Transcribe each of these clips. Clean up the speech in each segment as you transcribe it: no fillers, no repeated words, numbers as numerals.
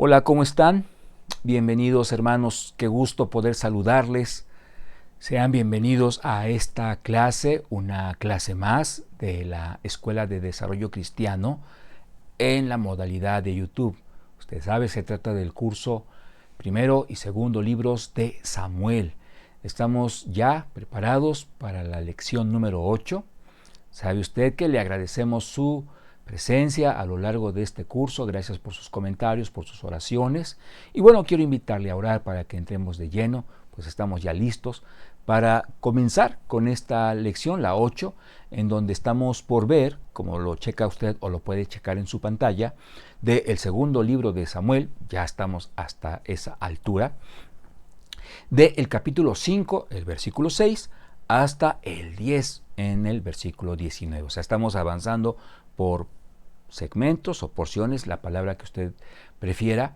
Hola, ¿cómo están? Bienvenidos hermanos, qué gusto poder saludarles. Sean bienvenidos a esta clase, una clase más de la Escuela de Desarrollo Cristiano en la modalidad de YouTube. Usted sabe, se trata del curso primero y segundo libros de Samuel. Estamos ya preparados para la lección número 8. Sabe usted que le agradecemos su presencia a lo largo de este curso. Gracias por sus comentarios, por sus oraciones. Y bueno, quiero invitarle a orar para que entremos de lleno, pues estamos ya listos para comenzar con esta lección, la 8, en donde estamos por ver, como lo checa usted o lo puede checar en su pantalla, del segundo libro de Samuel. Ya estamos hasta esa altura, del capítulo 5, el versículo 6, hasta el 10 en el versículo 19. O sea, estamos avanzando por segmentos o porciones, la palabra que usted prefiera,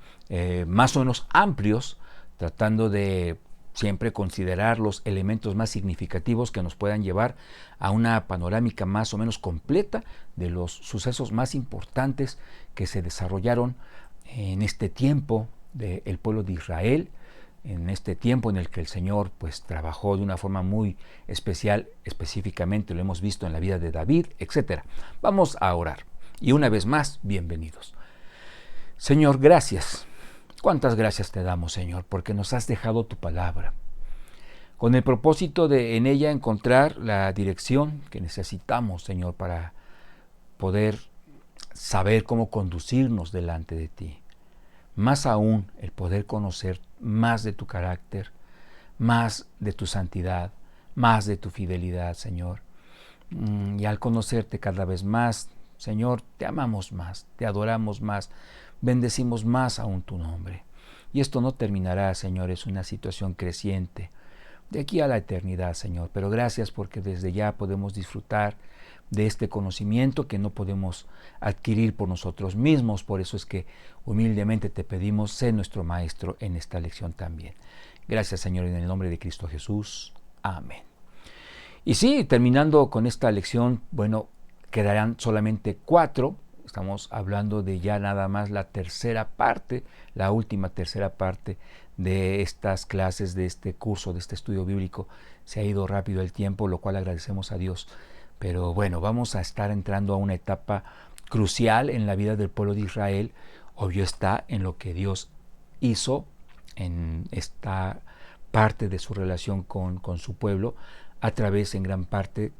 más o menos amplios, tratando de siempre considerar los elementos más significativos que nos puedan llevar a una panorámica más o menos completa de los sucesos más importantes que se desarrollaron en este tiempo del pueblo de Israel, en este tiempo en el que el Señor pues trabajó de una forma muy especial, específicamente lo hemos visto en la vida de David, etc. Vamos a orar. Y una vez más, bienvenidos. Señor, gracias. ¿Cuántas gracias te damos, Señor? Porque nos has dejado tu palabra, con el propósito de en ella encontrar la dirección que necesitamos, Señor, para poder saber cómo conducirnos delante de ti. Más aún, el poder conocer más de tu carácter, más de tu santidad, más de tu fidelidad, Señor. Y al conocerte cada vez más, Señor, te amamos más, te adoramos más, bendecimos más aún tu nombre. Y esto no terminará, Señor, es una situación creciente de aquí a la eternidad, Señor. Pero gracias porque desde ya podemos disfrutar de este conocimiento que no podemos adquirir por nosotros mismos. Por eso es que humildemente te pedimos, sé nuestro Maestro en esta lección también. Gracias, Señor, en el nombre de Cristo Jesús. Amén. Y sí, terminando con esta lección, bueno, quedarán solamente 4. Estamos hablando de ya nada más la tercera parte, la última tercera parte de estas clases, de este curso, de este estudio bíblico. Se ha ido rápido el tiempo, lo cual agradecemos a Dios. Pero bueno, vamos a estar entrando a una etapa crucial en la vida del pueblo de Israel. Obvio está en lo que Dios hizo en esta parte de su relación con su pueblo, a través en gran parte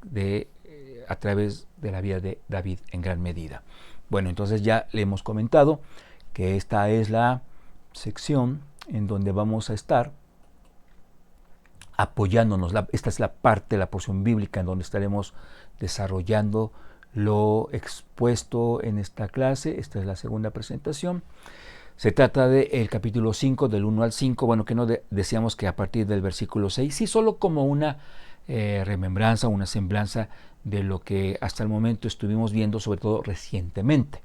a través de la vida de David en gran medida. Bueno, entonces ya le hemos comentado que esta es la sección en donde vamos a estar apoyándonos. Esta es la parte, la porción bíblica en donde estaremos desarrollando lo expuesto en esta clase. Esta es la segunda presentación. Se trata del capítulo 5, del 1 al 5, bueno, que no decíamos que a partir del versículo 6, sí, solo como una remembranza, una semblanza de lo que hasta el momento estuvimos viendo, sobre todo recientemente.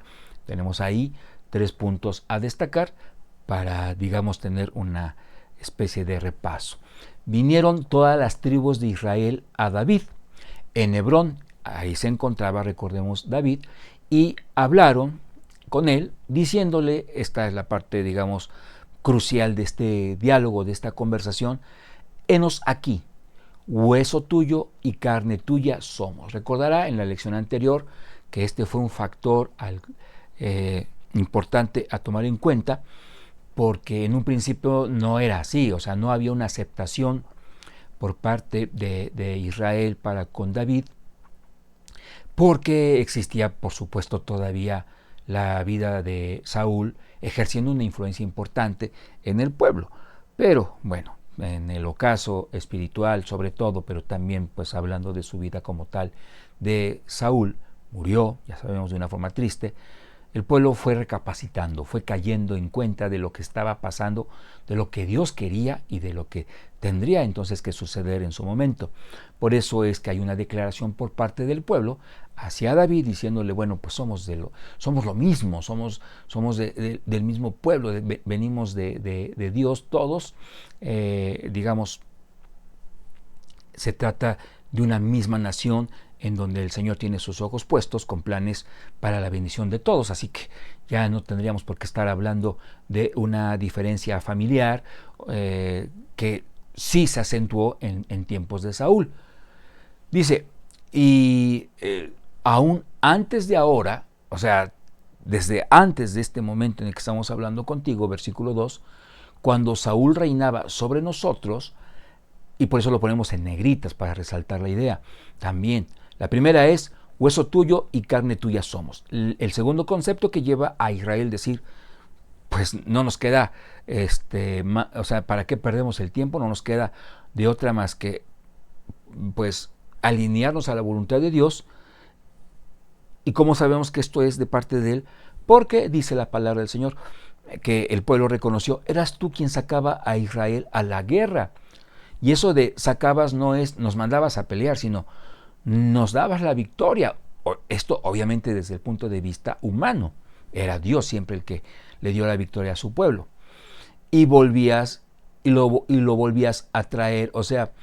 Tenemos ahí 3 puntos a destacar para, digamos, tener una especie de repaso. Vinieron todas las tribus de Israel a David en Hebrón, ahí se encontraba, recordemos, David, y hablaron con él, diciéndole, esta es la parte, digamos, crucial de este diálogo, de esta conversación: henos aquí, hueso tuyo y carne tuya somos. Recordará en la lección anterior que este fue un factor importante a tomar en cuenta, porque en un principio no era así, o sea, no había una aceptación por parte de Israel para con David, porque existía, por supuesto, todavía la vida de Saúl ejerciendo una influencia importante en el pueblo. Pero bueno, en el ocaso espiritual sobre todo, pero también pues hablando de su vida como tal, de Saúl, murió, ya sabemos, de una forma triste. El pueblo fue recapacitando, fue cayendo en cuenta de lo que estaba pasando, de lo que Dios quería y de lo que tendría entonces que suceder en su momento. Por eso es que hay una declaración por parte del pueblo hacia David diciéndole, bueno, pues somos lo mismo, somos del mismo pueblo, venimos de Dios todos, digamos, se trata de una misma nación en donde el Señor tiene sus ojos puestos con planes para la bendición de todos, así que ya no tendríamos por qué estar hablando de una diferencia familiar que sí se acentuó en tiempos de Saúl. Dice, y aún antes de ahora, o sea, desde antes de este momento en el que estamos hablando contigo, versículo 2, cuando Saúl reinaba sobre nosotros, y por eso lo ponemos en negritas para resaltar la idea. También, la primera es, hueso tuyo y carne tuya somos. El segundo concepto que lleva a Israel decir, pues no nos queda, o sea, ¿para qué perdemos el tiempo? No nos queda de otra más que, pues, alinearnos a la voluntad de Dios. ¿Y cómo sabemos que esto es de parte de Él? Porque dice la palabra del Señor, que el pueblo reconoció, eras tú quien sacaba a Israel a la guerra. Y eso de sacabas no es nos mandabas a pelear, sino nos dabas la victoria. Esto obviamente desde el punto de vista humano. Era Dios siempre el que le dio la victoria a su pueblo. Y volvías y lo volvías a traer. O sea,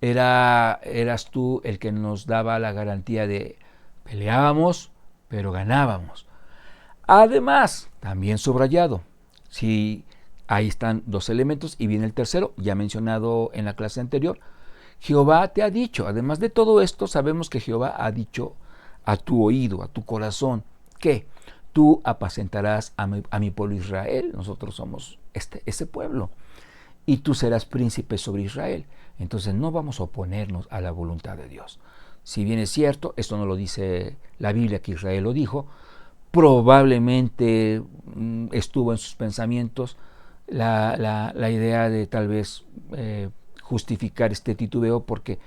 eras tú el que nos daba la garantía de peleábamos, pero ganábamos. Además, también subrayado, si ahí están dos elementos y viene el tercero, ya mencionado en la clase anterior, Jehová te ha dicho, además de todo esto, sabemos que Jehová ha dicho a tu oído, a tu corazón, que tú apacentarás a mi pueblo Israel, nosotros somos ese pueblo, y tú serás príncipe sobre Israel. Entonces no vamos a oponernos a la voluntad de Dios. Si bien es cierto, esto no lo dice la Biblia que Israel lo dijo, probablemente estuvo en sus pensamientos la idea de tal vez justificar este titubeo, porque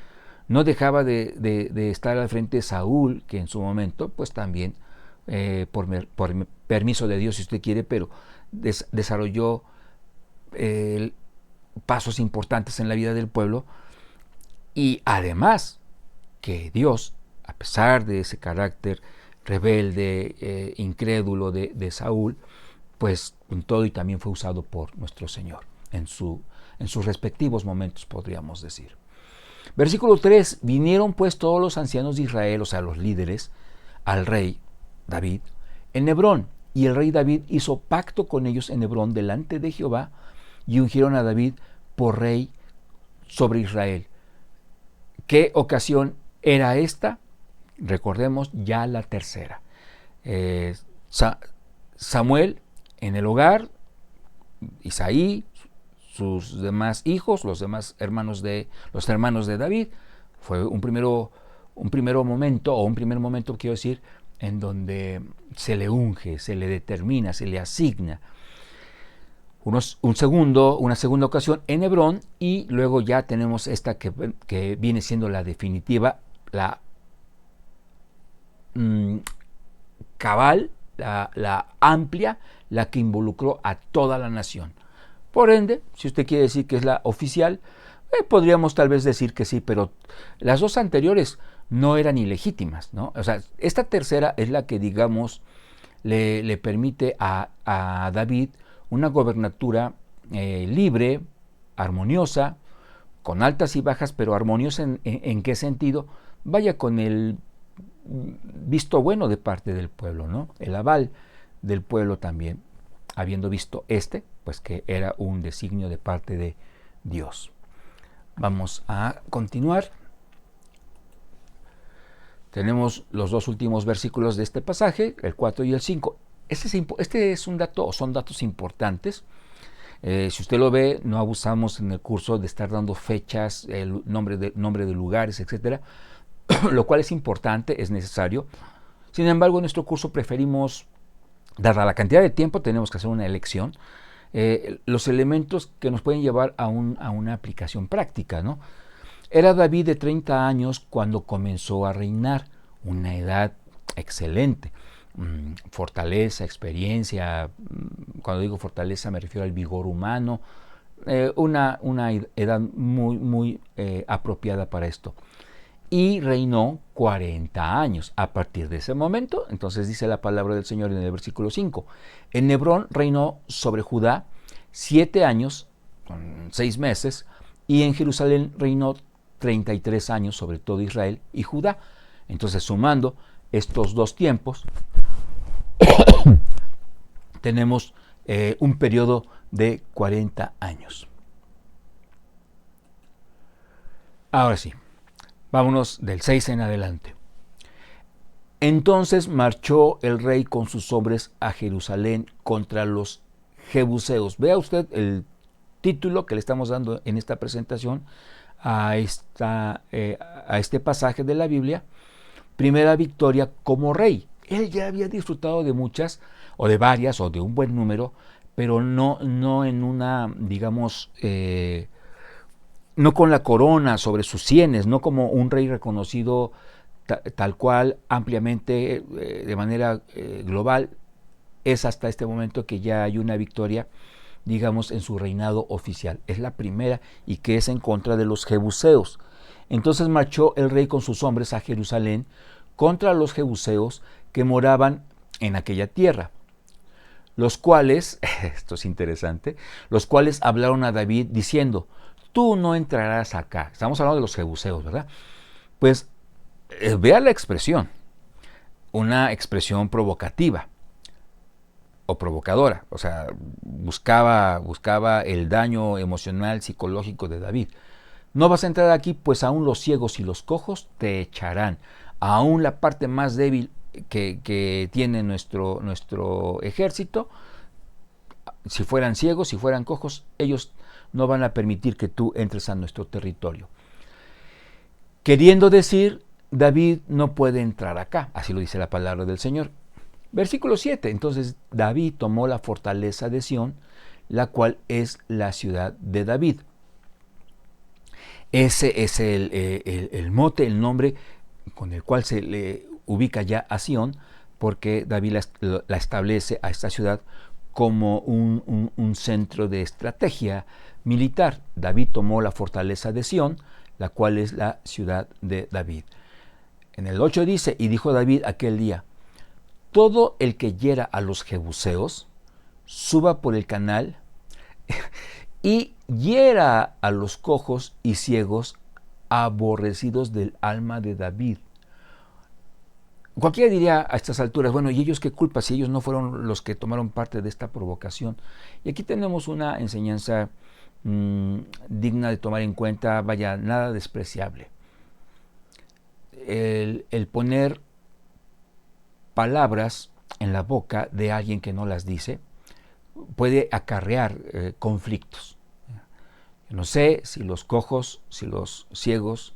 no dejaba de estar al frente de Saúl, que en su momento pues también por permiso de Dios si usted quiere, pero desarrolló pasos importantes en la vida del pueblo. Y además que Dios, a pesar de ese carácter rebelde, incrédulo de Saúl, pues en todo y también fue usado por nuestro Señor en sus respectivos momentos, podríamos decir. Versículo 3, vinieron pues todos los ancianos de Israel, o sea, los líderes, al rey David en Hebrón, y el rey David hizo pacto con ellos en Hebrón delante de Jehová, y ungieron a David por rey sobre Israel. ¿Qué ocasión era esta? Recordemos ya la tercera. Samuel en el hogar, Isaí, sus demás hijos, los hermanos de David. Fue un primer momento, quiero decir, en donde se le unge, se le determina, se le asigna. Una segunda ocasión en Hebrón, y luego ya tenemos esta que viene siendo la definitiva, la cabal, la amplia, la que involucró a toda la nación. Por ende, si usted quiere decir que es la oficial, podríamos tal vez decir que sí, pero las dos anteriores no eran ilegítimas, ¿no? O sea, esta tercera es la que, digamos, le permite a David una gobernatura libre, armoniosa, con altas y bajas, pero armoniosa en qué sentido, vaya, con el visto bueno de parte del pueblo, ¿no? El aval del pueblo también, habiendo visto pues que era un designio de parte de Dios. Vamos a continuar. Tenemos los dos últimos versículos de este pasaje, el 4 y el 5. Este es un dato, o son datos importantes. Si usted lo ve, no abusamos en el curso de estar dando fechas, el nombre de lugares, etcétera, lo cual es importante, es necesario. Sin embargo, en nuestro curso preferimos, dada la cantidad de tiempo, tenemos que hacer una elección, los elementos que nos pueden llevar a una aplicación práctica, ¿no? Era David de 30 años cuando comenzó a reinar, una edad excelente. Fortaleza, experiencia, cuando digo fortaleza me refiero al vigor humano, una edad muy apropiada para esto. Y reinó 40 años. A partir de ese momento, entonces dice la palabra del Señor en el versículo 5, en Hebrón reinó sobre Judá 7 años, 6 meses, y en Jerusalén reinó 33 años sobre todo Israel y Judá. Entonces, sumando estos dos tiempos, tenemos un periodo de 40 años. Ahora sí, vámonos del 6 en adelante. Entonces marchó el rey con sus hombres a Jerusalén contra los jebuseos. Vea usted el título que le estamos dando en esta presentación a este pasaje de la Biblia: primera victoria como rey. Él ya había disfrutado de muchas, o de varias, o de un buen número, pero no en una, digamos, no con la corona sobre sus sienes, no como un rey reconocido tal cual, ampliamente, de manera global. Es hasta este momento que ya hay una victoria, digamos, en su reinado oficial. Es la primera, y que es en contra de los jebuseos. Entonces marchó el rey con sus hombres a Jerusalén contra los jebuseos que moraban en aquella tierra, los cuales, esto es interesante, los cuales hablaron a David diciendo: tú no entrarás acá. Estamos hablando de los jebuseos, ¿verdad? Pues vea la expresión, una expresión provocativa o provocadora, o sea, buscaba el daño emocional, psicológico de David. No vas a entrar aquí, pues aún los ciegos y los cojos te echarán. Aún la parte más débil que tiene nuestro ejército, si fueran ciegos, si fueran cojos, ellos no van a permitir que tú entres a nuestro territorio. Queriendo decir, David no puede entrar acá, así lo dice la palabra del Señor. Versículo 7, entonces David tomó la fortaleza de Sión, la cual es la ciudad de David. Ese es el mote, el nombre con el cual se le ubica ya a Sión, porque David la establece a esta ciudad como un centro de estrategia militar. David tomó la fortaleza de Sión, la cual es la ciudad de David. En el 8 dice: y dijo David aquel día: todo el que hiera a los jebuseos, suba por el canal y hiera a los cojos y ciegos, aborrecidos del alma de David. Cualquiera diría a estas alturas: bueno, ¿y ellos qué culpa si ellos no fueron los que tomaron parte de esta provocación? Y aquí tenemos una enseñanza digna de tomar en cuenta, vaya, nada despreciable. El poner palabras en la boca de alguien que no las dice puede acarrear conflictos. No sé si los cojos, si los ciegos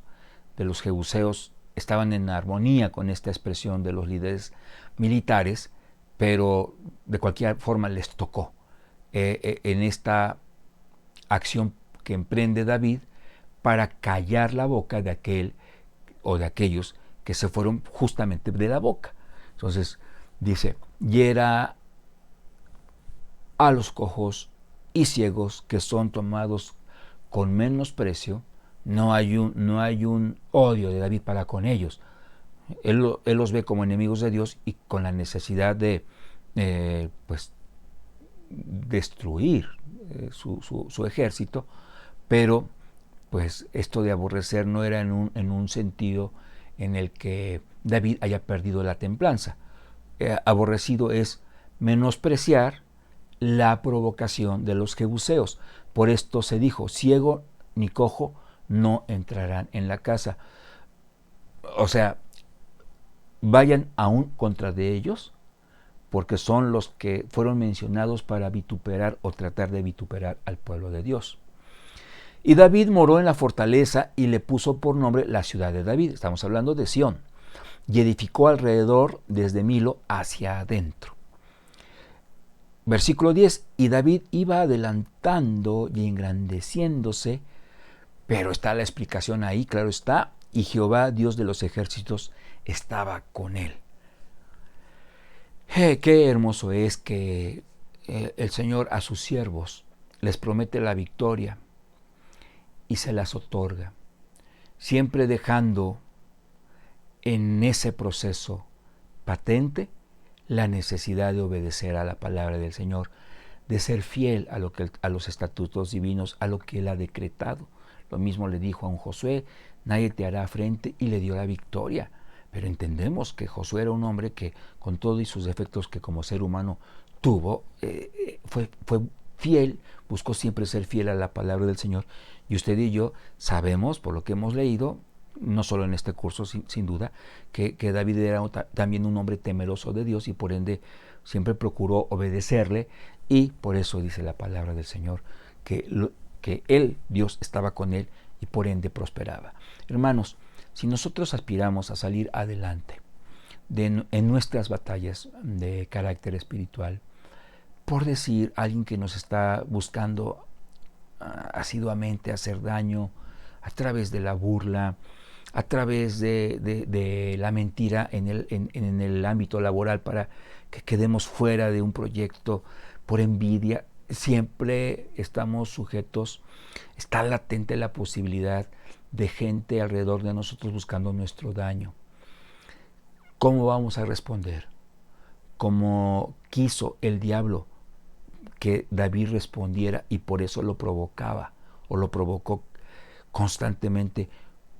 de los jebuseos estaban en armonía con esta expresión de los líderes militares, pero de cualquier forma les tocó en esta acción que emprende David para callar la boca de aquel o de aquellos que se fueron justamente de la boca. Entonces dice: hiera a los cojos y ciegos que son tomados con menosprecio. No hay un odio de David para con ellos. Él los ve como enemigos de Dios y con la necesidad de pues destruir su ejército, pero pues esto de aborrecer no era en un sentido en el que David haya perdido la templanza. Aborrecido es menospreciar la provocación de los jebuseos. Por esto se dijo: ciego ni cojo no entrarán en la casa. O sea, vayan aún contra de ellos, porque son los que fueron mencionados para vituperar o tratar de vituperar al pueblo de Dios. Y David moró en la fortaleza y le puso por nombre la ciudad de David. Estamos hablando de Sión. Y edificó alrededor desde Milo hacia adentro. Versículo 10, y David iba adelantando y engrandeciéndose, pero está la explicación ahí, claro está: y Jehová, Dios de los ejércitos, estaba con él. Qué hermoso es que el Señor a sus siervos les promete la victoria y se las otorga, siempre dejando en ese proceso patente la necesidad de obedecer a la palabra del Señor, de ser fiel a los estatutos divinos, a lo que Él ha decretado. Lo mismo le dijo a un Josué: nadie te hará frente, y le dio la victoria. pero entendemos que Josué era un hombre que, con todos y sus defectos que como ser humano tuvo, fue fiel, buscó siempre ser fiel a la palabra del Señor. Y usted y yo sabemos, por lo que hemos leído, no solo en este curso, sin duda, que David era también un hombre temeroso de Dios y por ende siempre procuró obedecerle, y por eso dice la palabra del Señor que él, Dios, estaba con él y por ende prosperaba. Hermanos, si nosotros aspiramos a salir adelante en nuestras batallas de carácter espiritual, por decir, alguien que nos está buscando asiduamente hacer daño a través de la burla, a través de la mentira en el ámbito laboral para que quedemos fuera de un proyecto, por envidia, siempre estamos sujetos, está latente la posibilidad de gente alrededor de nosotros buscando nuestro daño. ¿Cómo vamos a responder? Como quiso el diablo que David respondiera, y por eso lo provocaba o lo provocó constantemente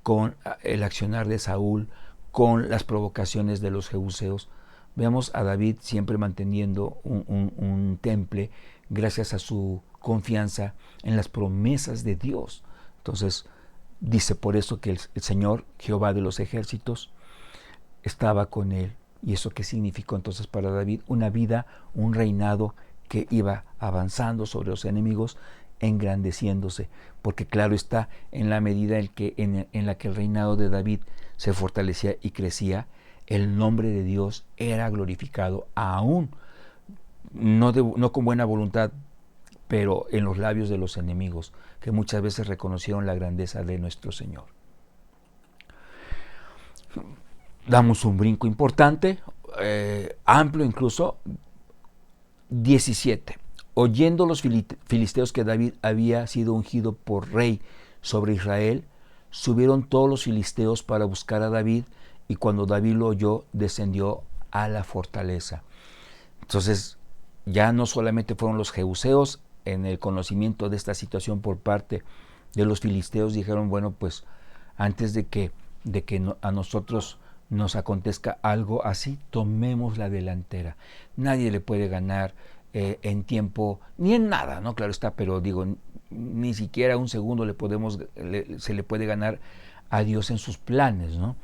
con el accionar de Saúl, con las provocaciones de los jebuseos. Veamos a David siempre manteniendo un temple gracias a su confianza en las promesas de Dios. Entonces dice por eso que el Señor, Jehová de los ejércitos, estaba con él. ¿Y eso qué significó entonces para David? Una vida, un reinado que iba avanzando sobre los enemigos, engrandeciéndose, porque claro está, en la medida en la que el reinado de David se fortalecía y crecía, el nombre de Dios era glorificado, aún no con buena voluntad, pero en los labios de los enemigos, que muchas veces reconocieron la grandeza de nuestro Señor. Damos un brinco importante, amplio incluso. 17. Oyendo los filisteos que David había sido ungido por rey sobre Israel, subieron todos los filisteos para buscar a David, y cuando David lo oyó, descendió a la fortaleza. Entonces, ya no solamente fueron los jebuseos en el conocimiento de esta situación por parte de los filisteos, dijeron, bueno, pues antes de que a nosotros nos acontezca algo así, tomemos la delantera. Nadie le puede ganar en tiempo, ni en nada, ¿no? Claro está, pero digo, ni siquiera un segundo se le puede ganar a Dios en sus planes, ¿no?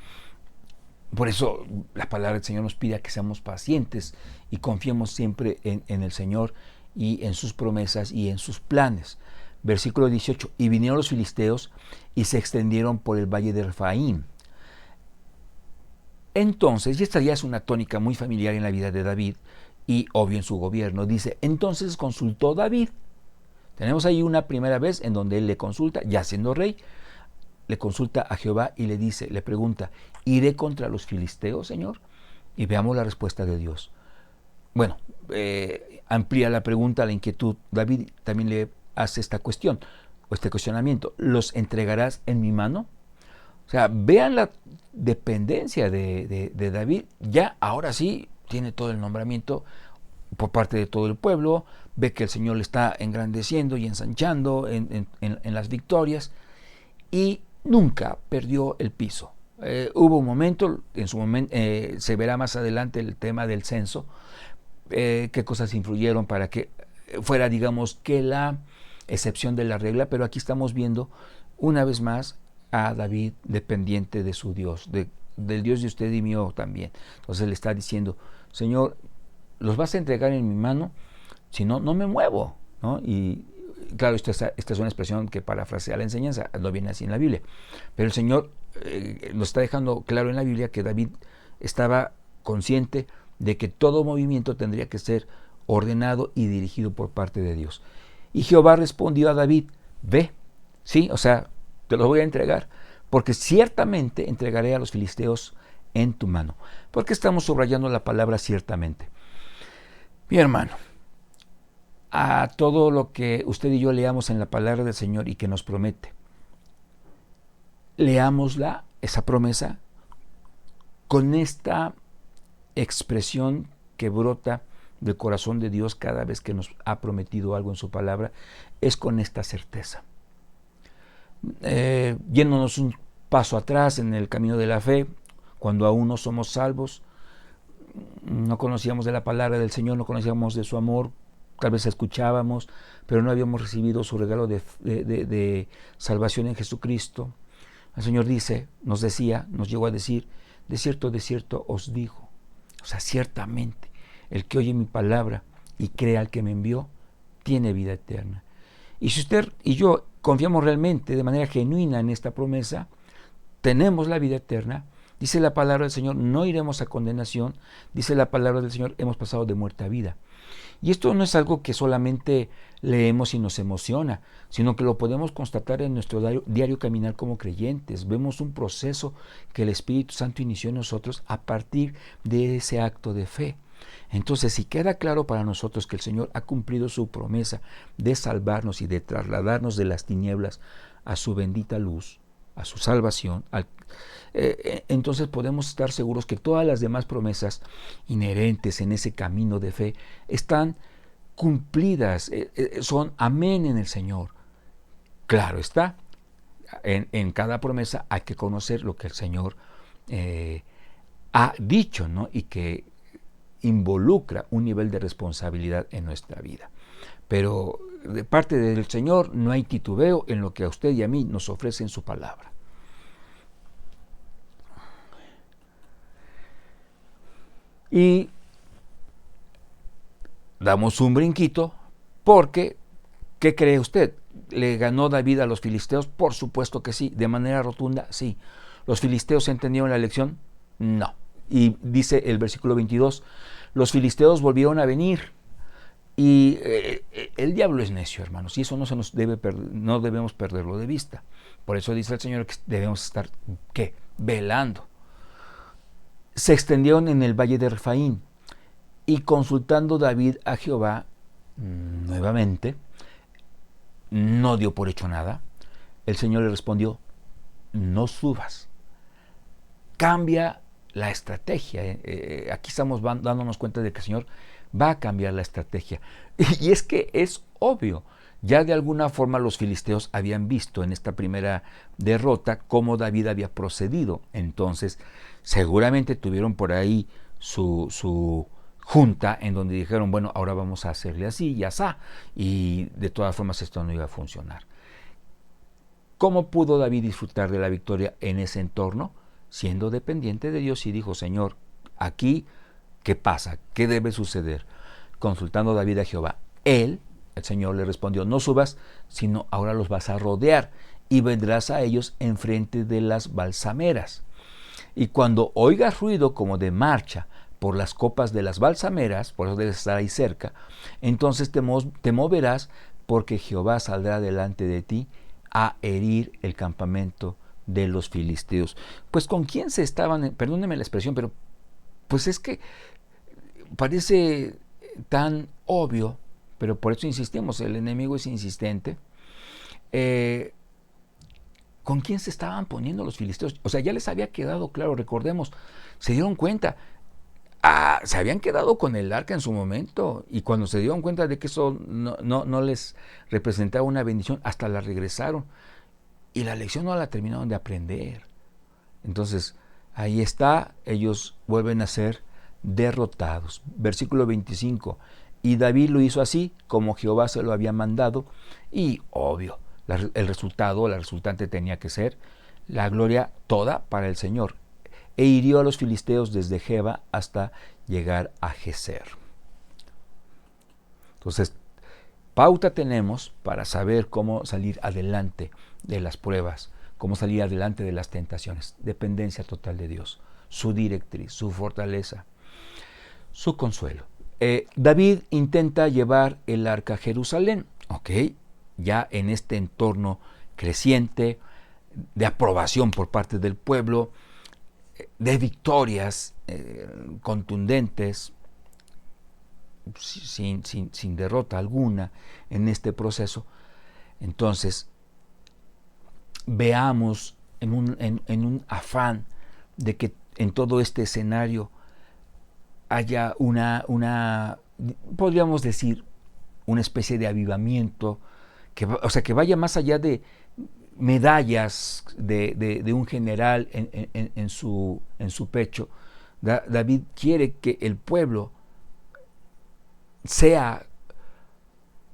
Por eso la palabra del Señor nos pide a que seamos pacientes y confiemos siempre en el Señor y en sus promesas y en sus planes. Versículo 18, y vinieron los filisteos y se extendieron por el valle de Refaim. Entonces, y esta ya es una tónica muy familiar en la vida de David y obvio en su gobierno, dice, entonces consultó David. Tenemos ahí una primera vez en donde él le consulta, ya siendo rey, le consulta a Jehová y le pregunta, ¿iré contra los filisteos, Señor? Y veamos la respuesta de Dios. Bueno, amplía la pregunta, la inquietud. David también le hace esta cuestión, o este cuestionamiento, ¿los entregarás en mi mano? O sea, vean la dependencia de David. Ya ahora sí tiene todo el nombramiento por parte de todo el pueblo, ve que el Señor le está engrandeciendo y ensanchando en las victorias, y nunca perdió el piso. Hubo un momento, se verá más adelante el tema del censo, qué cosas influyeron para que fuera, digamos, que la excepción de la regla, pero aquí estamos viendo una vez más a David dependiente de su Dios, del Dios de usted y mío también. Entonces le está diciendo, Señor, ¿los vas a entregar en mi mano? Si no, no me muevo, ¿no? Y claro, esta es una expresión que parafrasea la enseñanza, no viene así en la Biblia, pero el Señor nos está dejando claro en la Biblia que David estaba consciente de que todo movimiento tendría que ser ordenado y dirigido por parte de Dios. Y Jehová respondió a David, ve, sí, o sea, te los voy a entregar, porque ciertamente entregaré a los filisteos en tu mano. ¿Por qué estamos subrayando la palabra ciertamente? Mi hermano, a todo lo que usted y yo leamos en la palabra del Señor y que nos promete, leámosla, esa promesa, con esta expresión que brota del corazón de Dios cada vez que nos ha prometido algo en su palabra, es con esta certeza. Yéndonos un paso atrás en el camino de la fe, cuando aún no somos salvos, no conocíamos de la palabra del Señor, no conocíamos de su amor, tal vez escuchábamos, pero no habíamos recibido su regalo de salvación en Jesucristo. El Señor nos llegó a decir, de cierto os digo, o sea, ciertamente, el que oye mi palabra y crea al que me envió, tiene vida eterna. Y si usted y yo confiamos realmente, de manera genuina en esta promesa, tenemos la vida eterna. Dice la palabra del Señor, no iremos a condenación. Dice la palabra del Señor, hemos pasado de muerte a vida. Y esto no es algo que solamente leemos y nos emociona, sino que lo podemos constatar en nuestro diario caminar como creyentes. Vemos un proceso que el Espíritu Santo inició en nosotros a partir de ese acto de fe. Entonces, si queda claro para nosotros que el Señor ha cumplido su promesa de salvarnos y de trasladarnos de las tinieblas a su bendita luz, a su salvación, entonces podemos estar seguros que todas las demás promesas inherentes en ese camino de fe están cumplidas, son amén en el Señor. Claro está, en cada promesa hay que conocer lo que el Señor ha dicho, ¿no? Y que involucra un nivel de responsabilidad en nuestra vida. Pero de parte del Señor no hay titubeo en lo que a usted y a mí nos ofrece en su palabra. Y damos un brinquito porque, ¿qué cree usted? ¿Le ganó David a los filisteos? Por supuesto que sí, de manera rotunda, sí. ¿Los filisteos entendieron la lección? No. Y dice el versículo 22, los filisteos volvieron a venir. Y el diablo es necio, hermanos, y eso no no debemos perderlo de vista. Por eso dice el Señor que debemos estar, ¿qué? Velando. Se extendieron en el valle de Refaín, y consultando David a Jehová, nuevamente, no dio por hecho nada. El Señor le respondió, no subas. Cambia la estrategia. Aquí estamos dándonos cuenta de que el Señor va a cambiar la estrategia. Y es que es obvio, ya de alguna forma los filisteos habían visto en esta primera derrota cómo David había procedido. Entonces, seguramente tuvieron por ahí su junta en donde dijeron, bueno, ahora vamos a hacerle así y asá. Y de todas formas esto no iba a funcionar. ¿Cómo pudo David disfrutar de la victoria en ese entorno? Siendo dependiente de Dios, y dijo, Señor, aquí, ¿qué pasa? ¿Qué debe suceder? Consultando David a Jehová, el Señor le respondió, no subas, sino ahora los vas a rodear y vendrás a ellos enfrente de las balsameras. Y cuando oigas ruido como de marcha por las copas de las balsameras, por eso debes estar ahí cerca, entonces te moverás, porque Jehová saldrá delante de ti a herir el campamento de los filisteos. Pues con quién se estaban, perdónenme la expresión, pero pues es que parece tan obvio, pero por eso insistimos, el enemigo es insistente. ¿Con quién se estaban poniendo los filisteos? O sea, ya les había quedado claro, recordemos, se dieron cuenta, se habían quedado con el arca en su momento, y cuando se dieron cuenta de que eso no les representaba una bendición, hasta la regresaron, y la lección no la terminaron de aprender. Entonces, ahí está, ellos vuelven a ser derrotados. Versículo 25, y David lo hizo así, como Jehová se lo había mandado, y obvio, el resultado, la resultante tenía que ser la gloria toda para el Señor. E hirió a los filisteos desde Geba hasta llegar a Geser. Entonces, pauta tenemos para saber cómo salir adelante de las pruebas, cómo salir adelante de las tentaciones. Dependencia total de Dios, su directriz, su fortaleza, su consuelo. David intenta llevar el arca a Jerusalén, ya en este entorno creciente de aprobación por parte del pueblo, de victorias contundentes, sin derrota alguna en este proceso. Entonces, veamos en un afán de que en todo este escenario haya podríamos decir, una especie de avivamiento, que vaya más allá de medallas de un general en su pecho. David quiere que el pueblo sea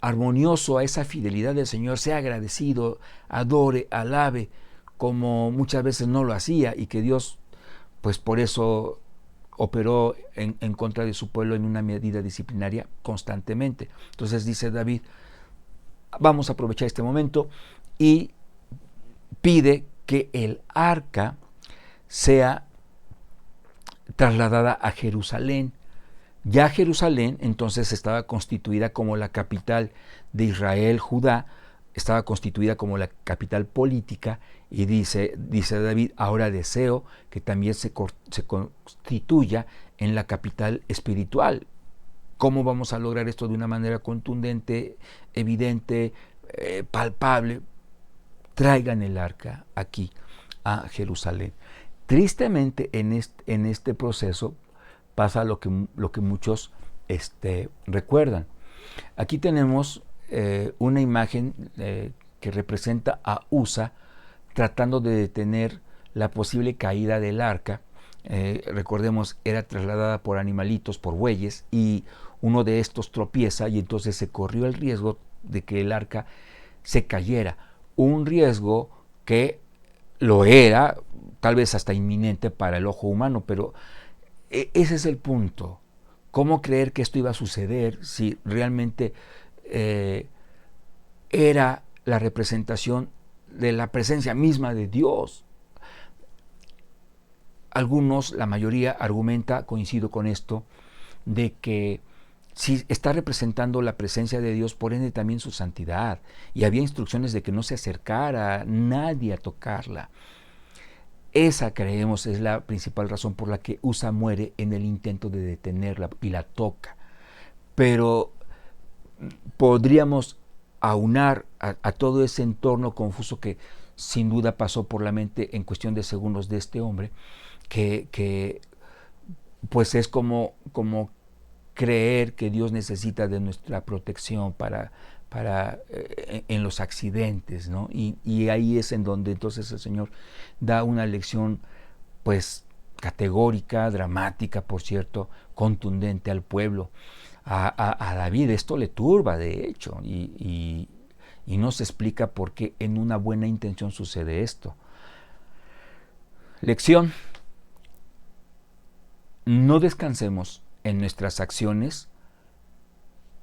armonioso a esa fidelidad del Señor, sea agradecido, adore, alabe, como muchas veces no lo hacía, y que Dios, pues por eso operó en contra de su pueblo en una medida disciplinaria constantemente. Entonces dice David, vamos a aprovechar este momento, y pide que el arca sea trasladada a Jerusalén. Ya Jerusalén entonces estaba constituida como la capital de Israel, Judá, estaba constituida como la capital política, y dice David, ahora deseo que también se constituya en la capital espiritual. ¿Cómo vamos a lograr esto de una manera contundente, evidente, palpable? Traigan el arca aquí a Jerusalén. Tristemente en este proceso pasa lo que muchos recuerdan. Aquí tenemos una imagen que representa a Usa tratando de detener la posible caída del arca. Recordemos, era trasladada por animalitos, por bueyes, y uno de estos tropieza, y entonces se corrió el riesgo de que el arca se cayera. Un riesgo que lo era, tal vez hasta inminente para el ojo humano, pero ese es el punto. ¿Cómo creer que esto iba a suceder si realmente era la representación de la presencia misma de Dios? Algunos, la mayoría, argumenta, coincido con esto, de que si está representando la presencia de Dios, por ende también su santidad. Y había instrucciones de que no se acercara nadie a tocarla. Esa, creemos, es la principal razón por la que Usa muere en el intento de detenerla y la toca. Pero podríamos aunar a todo ese entorno confuso que sin duda pasó por la mente en cuestión de segundos de este hombre, que pues es como creer que Dios necesita de nuestra protección para en los accidentes, ¿no? Y ahí es en donde entonces el Señor da una lección, pues, categórica, dramática, por cierto, contundente al pueblo. A David esto le turba, de hecho, y no se explica por qué en una buena intención sucede esto. Lección: no descansemos en nuestras acciones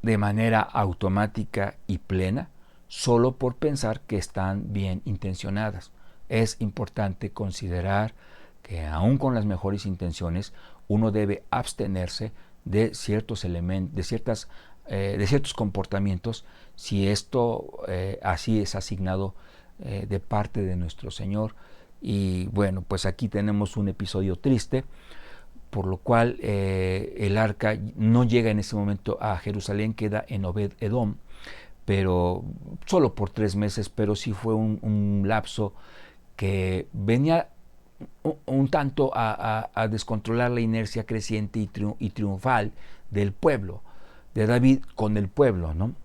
de manera automática y plena, solo por pensar que están bien intencionadas. Es importante considerar que aún con las mejores intenciones, uno debe abstenerse de ciertos elementos, de ciertos comportamientos, si esto así es asignado de parte de nuestro Señor. Y bueno, pues aquí tenemos un episodio triste, por lo cual el arca no llega en ese momento a Jerusalén, queda en Obed-Edom, pero solo por 3 meses, pero sí fue un lapso que venía un tanto a descontrolar la inercia creciente y triunfal del pueblo, de David con el pueblo, ¿no?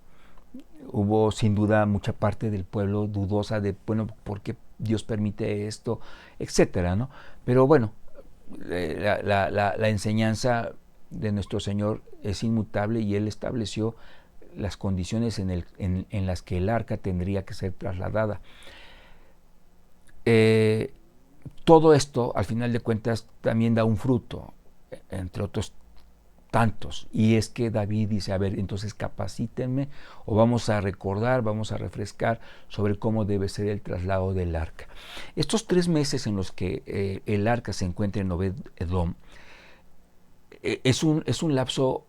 Hubo sin duda mucha parte del pueblo dudosa de, bueno, ¿por qué Dios permite esto?, etcétera, ¿no? Pero bueno, la enseñanza de nuestro Señor es inmutable, y Él estableció las condiciones en las que el arca tendría que ser trasladada. Todo esto, al final de cuentas, también da un fruto, entre otros tantos, y es que David dice, a ver, entonces capacítenme, o vamos a recordar, vamos a refrescar sobre cómo debe ser el traslado del arca. Estos 3 meses en los que el arca se encuentra en Obed-Edom es un lapso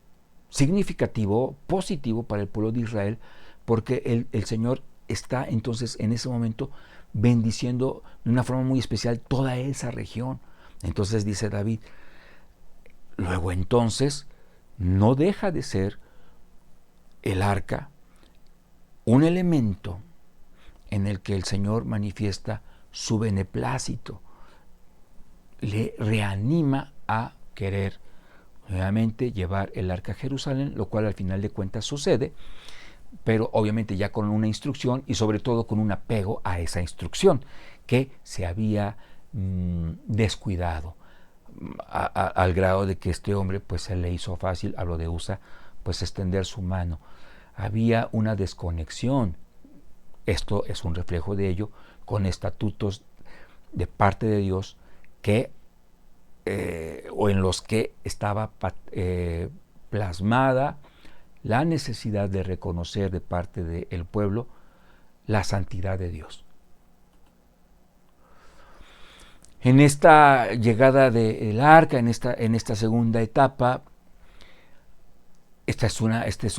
significativo, positivo para el pueblo de Israel, porque el Señor está entonces en ese momento bendiciendo de una forma muy especial toda esa región. Entonces dice David, luego entonces no deja de ser el arca un elemento en el que el Señor manifiesta su beneplácito, le reanima a querer nuevamente llevar el arca a Jerusalén, lo cual al final de cuentas sucede. pero obviamente ya con una instrucción y sobre todo con un apego a esa instrucción que se había descuidado al grado de que este hombre pues se le hizo fácil, hablo de Usa, pues extender su mano. Había una desconexión, esto es un reflejo de ello, con estatutos de parte de Dios que o en los que estaba plasmada la necesidad de reconocer de parte del pueblo la santidad de Dios. En esta llegada del arca, en esta segunda etapa, este es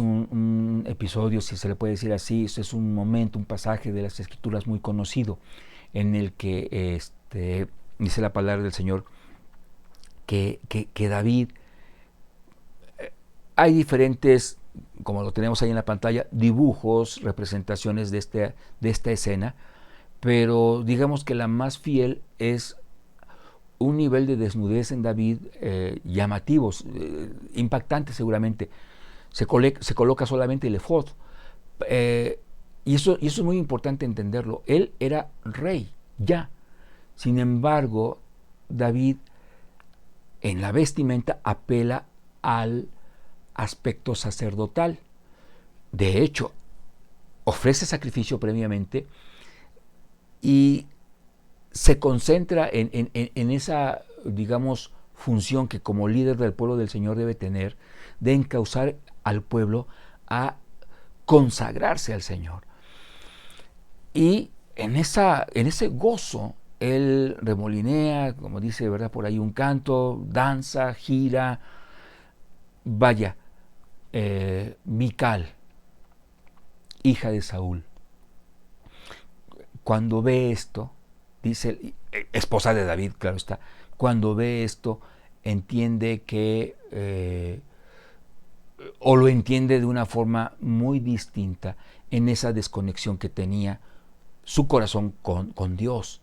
un episodio, si se le puede decir así, este es un momento, un pasaje de las Escrituras muy conocido, en el que dice la palabra del Señor que David, hay diferentes, como lo tenemos ahí en la pantalla, dibujos, representaciones de esta escena, pero digamos que la más fiel es un nivel de desnudez en David llamativos, impactante seguramente. Se coloca solamente el efod. Y eso es muy importante entenderlo. Él era rey, ya. Sin embargo, David en la vestimenta apela al aspecto sacerdotal. De hecho, ofrece sacrificio previamente y se concentra en esa, digamos, función que como líder del pueblo del Señor debe tener, de encauzar al pueblo a consagrarse al Señor. Y en ese gozo, él remolinea, como dice, ¿verdad?, por ahí un canto, danza, gira. Vaya, Mical, hija de Saúl, cuando ve esto, dice, esposa de David, claro está, cuando ve esto, entiende que, o lo entiende de una forma muy distinta en esa desconexión que tenía su corazón con Dios.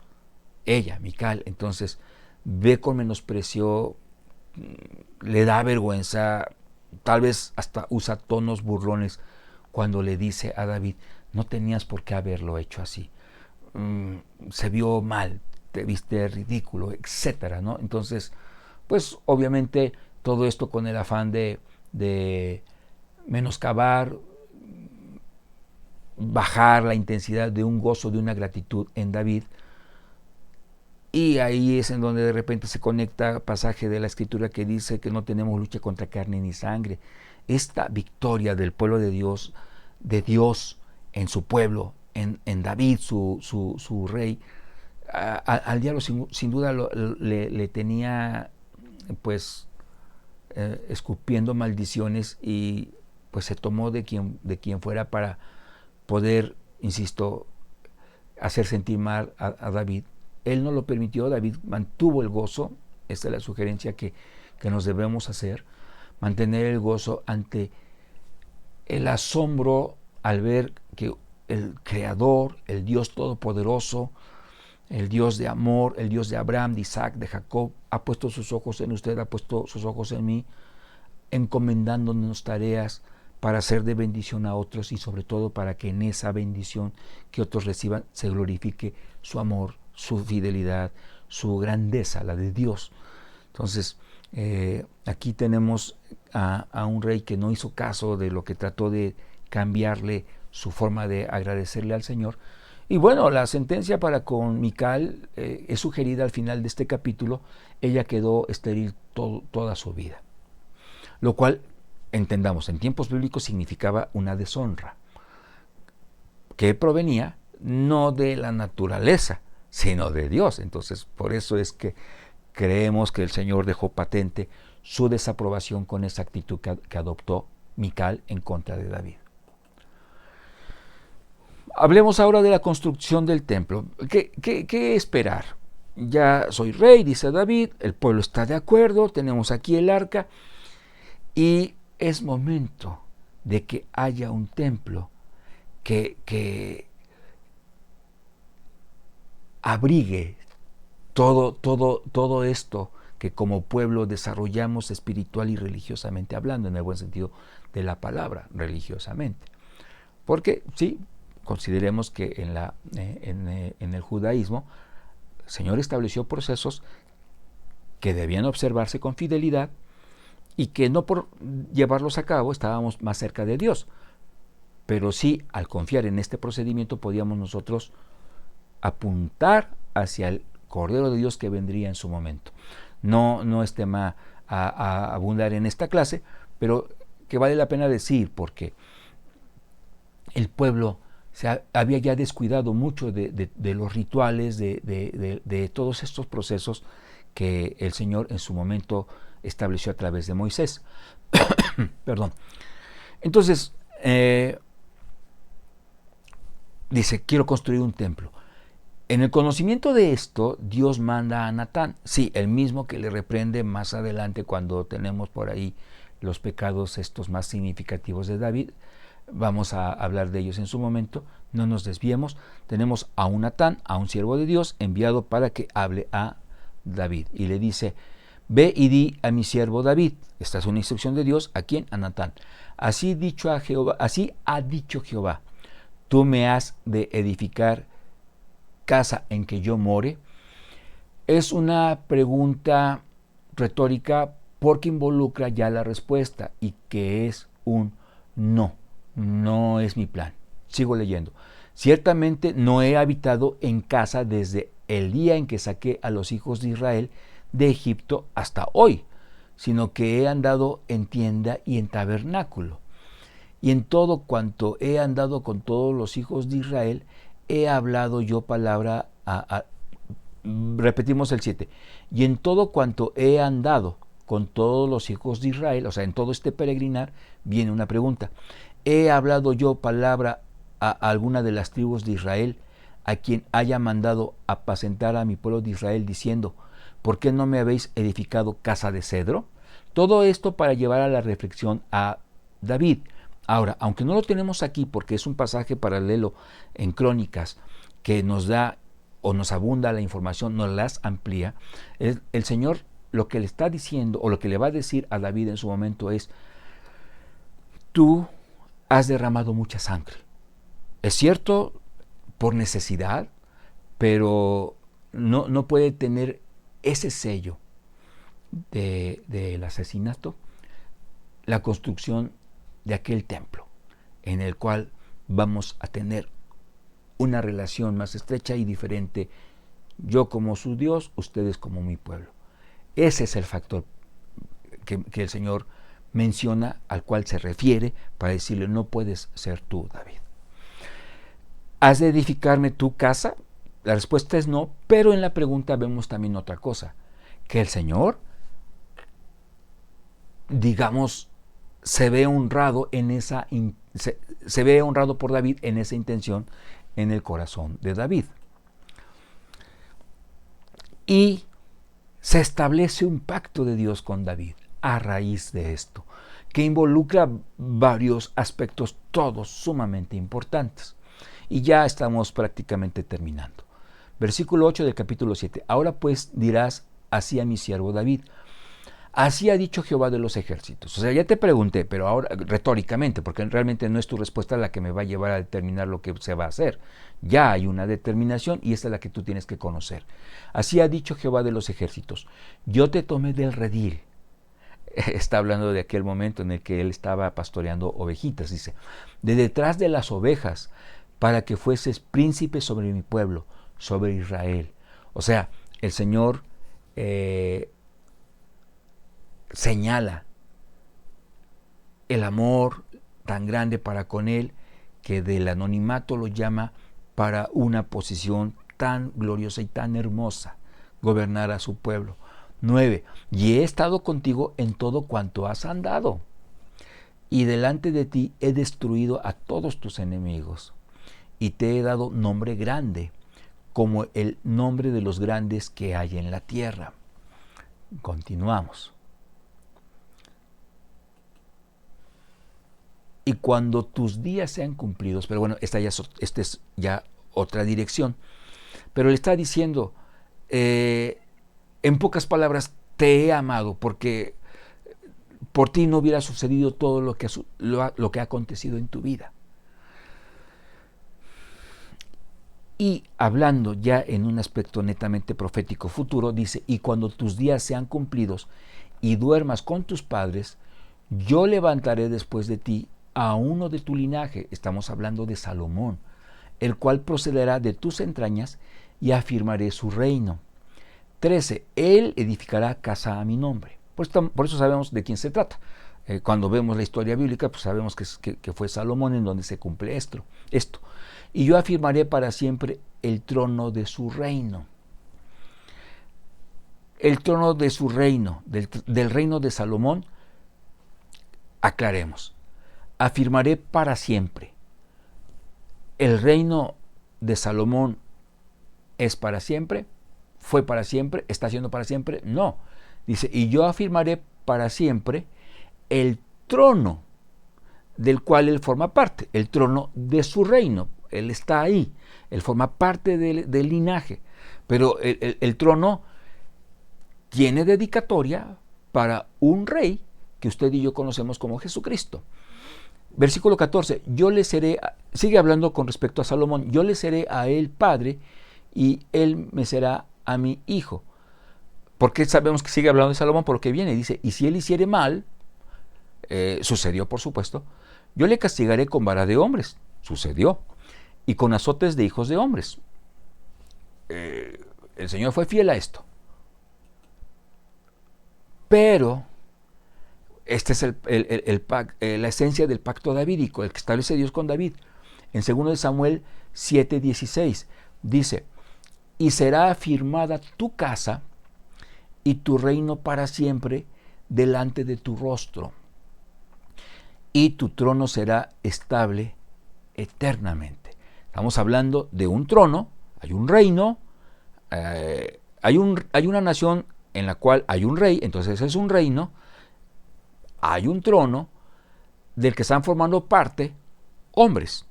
Ella, Mical, entonces ve con menosprecio, le da vergüenza, tal vez hasta usa tonos burlones cuando le dice a David, no tenías por qué haberlo hecho así. Se vio mal, te viste ridículo, etcétera, ¿no? Entonces, pues obviamente todo esto con el afán de menoscabar, bajar la intensidad de un gozo, de una gratitud en David. Y ahí es en donde de repente se conecta pasaje de la Escritura que dice que no tenemos lucha contra carne ni sangre. Esta victoria del pueblo de Dios en su pueblo, en David, su rey, al diablo sin duda le tenía pues escupiendo maldiciones y pues se tomó de quien fuera para poder, insisto, hacer sentir mal a David. Él no lo permitió, David mantuvo el gozo. Esta es la sugerencia que nos debemos hacer, mantener el gozo ante el asombro al ver que el Creador, el Dios Todopoderoso, el Dios de amor, el Dios de Abraham, de Isaac, de Jacob, ha puesto sus ojos en usted, ha puesto sus ojos en mí, encomendándonos tareas para ser de bendición a otros y sobre todo para que en esa bendición que otros reciban se glorifique su amor, su fidelidad, su grandeza, la de Dios. Entonces, aquí tenemos a un rey que no hizo caso de lo que trató de cambiarle su forma de agradecerle al Señor. Y bueno, la sentencia para con Mical es sugerida al final de este capítulo. Ella quedó estéril toda su vida. Lo cual, entendamos, en tiempos bíblicos significaba una deshonra que provenía no de la naturaleza, sino de Dios. Entonces, por eso es que creemos que el Señor dejó patente su desaprobación con esa actitud que adoptó Mical en contra de David. Hablemos ahora de la construcción del templo. ¿Qué esperar? Ya soy rey, dice David, el pueblo está de acuerdo, tenemos aquí el arca y es momento de que haya un templo que abrigue todo esto que como pueblo desarrollamos espiritual y religiosamente hablando, en el buen sentido de la palabra, religiosamente. Porque sí, consideremos que en el judaísmo el Señor estableció procesos que debían observarse con fidelidad y que no por llevarlos a cabo estábamos más cerca de Dios, pero sí al confiar en este procedimiento podíamos nosotros apuntar hacia el Cordero de Dios que vendría en su momento. No es tema a abundar en esta clase, pero que vale la pena decir porque el pueblo había ya descuidado mucho de los rituales, de todos estos procesos que el Señor en su momento estableció a través de Moisés. Perdón. Entonces, dice, quiero construir un templo. En el conocimiento de esto, Dios manda a Natán, sí, el mismo que le reprende más adelante cuando tenemos por ahí los pecados estos más significativos de David. Vamos a hablar de ellos en su momento, no nos desviemos. Tenemos a un Natán, a un siervo de Dios, enviado para que hable a David. Y le dice, ve y di a mi siervo David. Esta es una instrucción de Dios. ¿A quién? A Natán. Así ha dicho Jehová, tú me has de edificar casa en que yo more. Es una pregunta retórica porque involucra ya la respuesta y que es un no. No es mi plan. Sigo leyendo. Ciertamente no he habitado en casa desde el día en que saqué a los hijos de Israel de Egipto hasta hoy, sino que he andado en tienda y en tabernáculo. Y en todo cuanto he andado con todos los hijos de Israel, he hablado yo palabra repetimos el 7. Y en todo cuanto he andado con todos los hijos de Israel, o sea, en todo este peregrinar, viene una pregunta. ¿He hablado yo palabra a alguna de las tribus de Israel, a quien haya mandado apacentar a mi pueblo de Israel, diciendo, ¿por qué no me habéis edificado casa de cedro? Todo esto para llevar a la reflexión a David. Ahora, aunque no lo tenemos aquí porque es un pasaje paralelo en Crónicas que nos da o nos abunda la información, nos las amplía, el Señor lo que le está diciendo o lo que le va a decir a David en su momento es, tú has derramado mucha sangre. Es cierto, por necesidad, pero no puede tener ese sello del asesinato, la construcción de aquel templo, en el cual vamos a tener una relación más estrecha y diferente, yo como su Dios, ustedes como mi pueblo. Ese es el factor que el Señor menciona, al cual se refiere para decirle, no puedes ser tú, David. ¿Has de edificarme tu casa? La respuesta es no, pero en la pregunta vemos también otra cosa, que el Señor, digamos, se ve honrado por David en esa intención en el corazón de David. Y se establece un pacto de Dios con David a raíz de esto, que involucra varios aspectos, todos sumamente importantes. Y ya estamos prácticamente terminando. Versículo 8 del capítulo 7. Ahora pues dirás así a mi siervo David, así ha dicho Jehová de los ejércitos. O sea, ya te pregunté, pero ahora retóricamente, porque realmente no es tu respuesta la que me va a llevar a determinar lo que se va a hacer. Ya hay una determinación y esta es la que tú tienes que conocer. Así ha dicho Jehová de los ejércitos, yo te tomé del redil. Está hablando de aquel momento en el que él estaba pastoreando ovejitas, dice, de detrás de las ovejas, para que fueses príncipe sobre mi pueblo, sobre Israel. O sea, el Señor señala el amor tan grande para con él, que del anonimato lo llama para una posición tan gloriosa y tan hermosa, gobernar a su pueblo. 9. Y he estado contigo en todo cuanto has andado, y delante de ti he destruido a todos tus enemigos, y te he dado nombre grande, como el nombre de los grandes que hay en la tierra. Continuamos. Y cuando tus días sean cumplidos, pero bueno, esta es ya otra dirección, pero le está diciendo, en pocas palabras, te he amado, porque por ti no hubiera sucedido todo lo que ha acontecido en tu vida. Y hablando ya en un aspecto netamente profético futuro, dice, y cuando tus días sean cumplidos y duermas con tus padres, yo levantaré después de ti a uno de tu linaje, estamos hablando de Salomón, el cual procederá de tus entrañas y afirmaré su reino. 13. Él edificará casa a mi nombre. Por eso sabemos de quién se trata. Cuando vemos la historia bíblica, pues sabemos que fue Salomón en donde se cumple esto. Y yo afirmaré para siempre el trono de su reino. El trono de su reino, del reino de Salomón, aclaremos. Afirmaré para siempre. ¿El reino de Salomón es para siempre? ¿Fue para siempre? ¿Está siendo para siempre? No. Dice, y yo afirmaré para siempre el trono del cual él forma parte, el trono de su reino. Él está ahí, él forma parte del linaje, pero el trono tiene dedicatoria para un rey que usted y yo conocemos como Jesucristo. Versículo 14, yo le seré, sigue hablando con respecto a Salomón, yo le seré a él padre y él me será a mi hijo. Porque sabemos que sigue hablando de Salomón por lo que viene, dice, y si él hiciere mal, sucedió por supuesto, yo le castigaré con vara de hombres, sucedió, y con azotes de hijos de hombres. El Señor fue fiel a esto. Pero esta es la esencia del pacto davídico, el que establece Dios con David. En 2 Samuel 7:16 dice, y será afirmada tu casa y tu reino para siempre delante de tu rostro, y tu trono será estable eternamente. Estamos hablando de un trono, hay un reino, hay una nación en la cual hay un rey, entonces es un reino, hay un trono del que están formando parte hombres,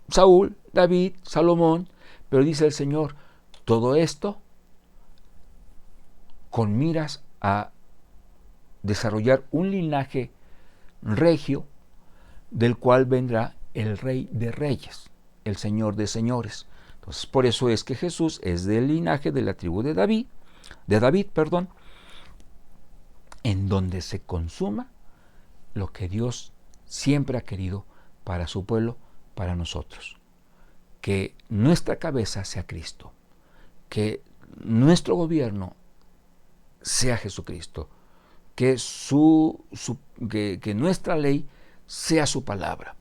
Saúl, David, Salomón, pero dice el Señor, todo esto con miras a desarrollar un linaje regio del cual vendrá el Rey de Reyes, el Señor de Señores. Entonces, por eso es que Jesús es del linaje de la tribu de David, en donde se consuma lo que Dios siempre ha querido para su pueblo, para nosotros. Que nuestra cabeza sea Cristo, que nuestro gobierno sea Jesucristo, que nuestra ley sea su palabra.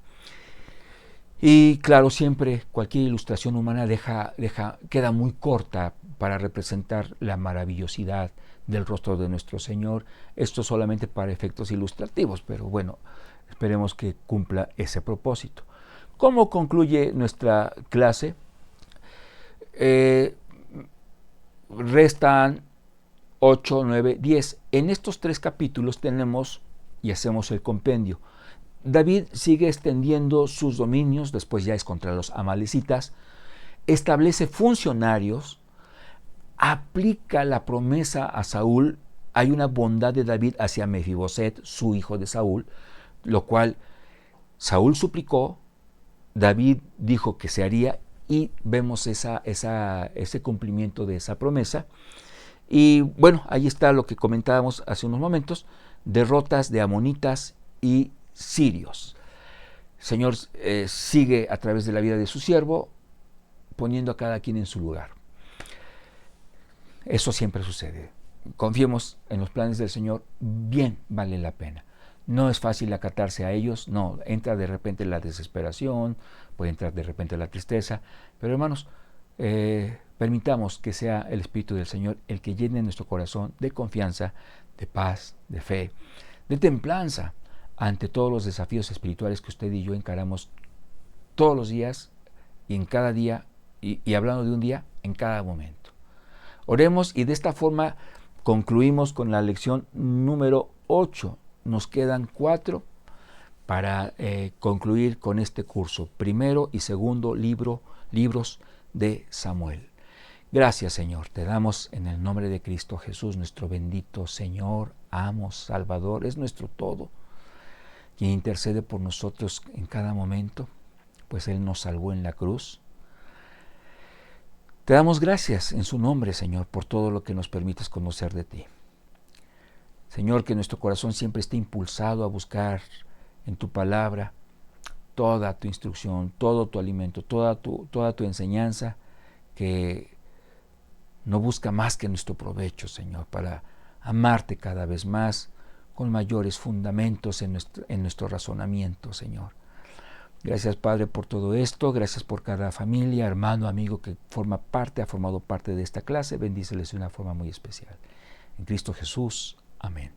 Y claro, siempre cualquier ilustración humana queda muy corta para representar la maravillosidad del rostro de nuestro Señor. Esto solamente para efectos ilustrativos, pero bueno, esperemos que cumpla ese propósito. ¿Cómo concluye nuestra clase? Restan 8, 9, 10. En estos 3 capítulos tenemos y hacemos el compendio. David sigue extendiendo sus dominios, después ya es contra los amalecitas, establece funcionarios, aplica la promesa a Saúl. Hay una bondad de David hacia Mefiboset, su hijo de Saúl, lo cual Saúl suplicó, David dijo que se haría y vemos ese cumplimiento de esa promesa. Y bueno, ahí está lo que comentábamos hace unos momentos, derrotas de amonitas y sirios. El Señor sigue a través de la vida de su siervo poniendo a cada quien en su lugar. Eso siempre sucede. Confiemos en los planes del Señor, bien vale la pena. No es fácil acatarse a ellos, no, entra de repente la desesperación, puede entrar de repente la tristeza, pero hermanos, permitamos que sea el Espíritu del Señor el que llene nuestro corazón de confianza, de paz, de fe, de templanza ante todos los desafíos espirituales que usted y yo encaramos todos los días y en cada día, y hablando de un día, en cada momento. Oremos y de esta forma concluimos con la lección número 8. Nos quedan 4 para concluir con este curso, primero y segundo libros de Samuel. Gracias, Señor, te damos en el nombre de Cristo Jesús, nuestro bendito Señor, amo, Salvador, es nuestro todo, quien intercede por nosotros en cada momento, pues Él nos salvó en la cruz, Te damos gracias en su nombre, Señor, por todo lo que nos permites conocer de ti. Señor, que nuestro corazón siempre esté impulsado a buscar en tu palabra toda tu instrucción, todo tu alimento, toda tu enseñanza, que no busca más que nuestro provecho, Señor, para amarte cada vez más, con mayores fundamentos en nuestro razonamiento, Señor. Gracias, Padre, por todo esto. Gracias por cada familia, hermano, amigo que ha formado parte de esta clase. Bendíceles de una forma muy especial. En Cristo Jesús. Amén.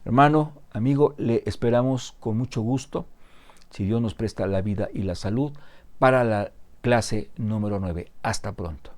Hermano, amigo, le esperamos con mucho gusto, si Dios nos presta la vida y la salud, para la clase número 9. Hasta pronto.